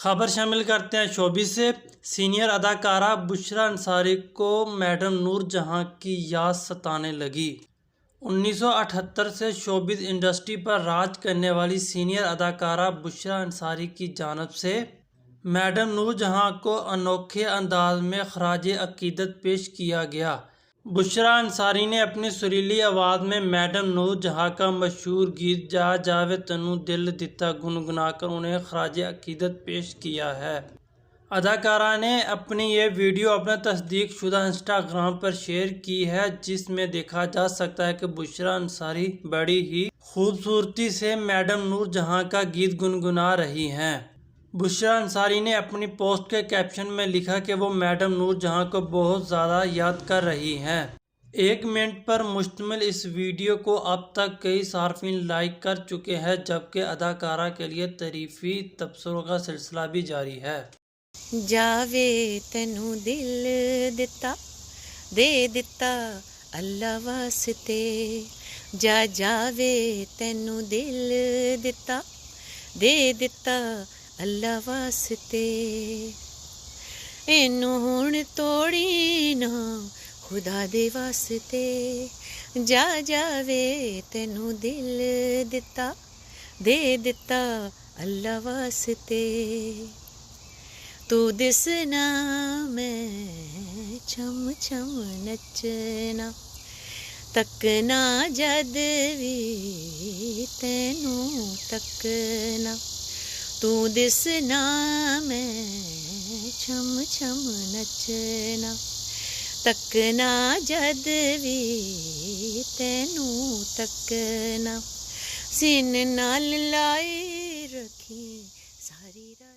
خبر شامل کرتے ہیں شوبز سے۔ سینئر اداکارہ بشریٰ انصاری کو میڈم نور جہاں کی یاد ستانے لگی۔ 1978 سے شوبز انڈسٹری پر راج کرنے والی سینئر اداکارہ بشریٰ انصاری کی جانب سے میڈم نور جہاں کو انوکھے انداز میں خراج عقیدت پیش کیا گیا۔ بشریٰ انصاری نے اپنی سریلی آواز میں میڈم نور جہاں کا مشہور گیت جا جاوے تینوں دل دتا گنگنا کر انہیں خراج عقیدت پیش کیا ہے۔ اداکارہ نے اپنی یہ ویڈیو اپنے تصدیق شدہ انسٹاگرام پر شیئر کی ہے، جس میں دیکھا جا سکتا ہے کہ بشریٰ انصاری بڑی ہی خوبصورتی سے میڈم نور جہاں کا گیت گنگنا رہی ہیں۔ بشریٰ انصاری نے اپنی پوسٹ کے کیپشن میں لکھا کہ وہ میڈم نور جہاں کو بہت زیادہ یاد کر رہی ہیں۔ 1 منٹ پر مشتمل اس ویڈیو کو اب تک کئی صارفین لائک کر چکے ہیں، جبکہ اداکارہ کے لیے تعریفی تبصروں کا سلسلہ بھی جاری ہے۔ جاوے تینوں دل دتا دے دتا اللہ واسطے، جا جاوے تینوں دل دتا دے دتا اللہ واسطے، اینوں ہن توڑی نہ خدا دے واسطے، جا جاوے تینوں دل دتا دے دتا اللہ واسطے، تو دسنا میں چھم چھم نچنا، تکنا جد وی تینوں تکنا، تو دسنا میں چھم چھم نچنا، تکنا جد وی تینوں تکنا، سین نال لائی رکھی ساری رات۔